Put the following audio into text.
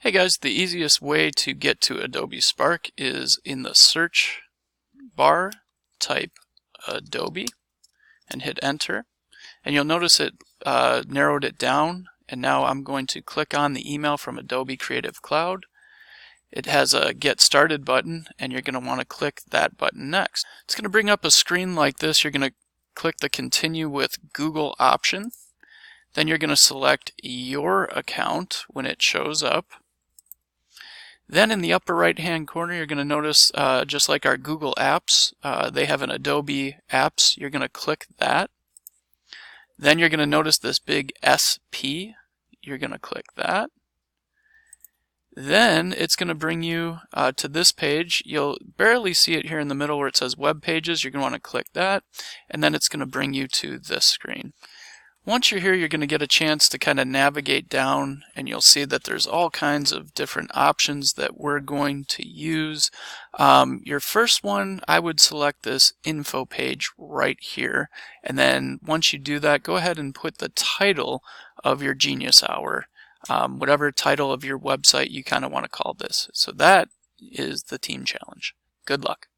Hey guys, the easiest way to get to Adobe Spark is in the search bar, type Adobe and hit enter. And you'll notice it narrowed it down, and now I'm going to click on the email from Adobe Creative Cloud. It has a Get Started button, and you're going to want to click that button next. It's going to bring up a screen like this. You're going to click the Continue with Google option. Then you're going to select your account when it shows up. Then in the upper right hand corner, you're going to notice just like our Google Apps, they have an Adobe Apps. You're going to click that. Then you're going to notice this big SP. You're going to click that. Then it's going to bring you to this page. You'll barely see it here in the middle where it says Web Pages. You're going to want to click that, and then it's going to bring you to this screen. Once you're here, you're going to get a chance to kind of navigate down, and you'll see that there's all kinds of different options that we're going to use. Your first one, I would select this info page right here, and then once you do that, go ahead and put the title of your Genius Hour, whatever title of your website you kind of want to call this. So that is the Team Challenge. Good luck.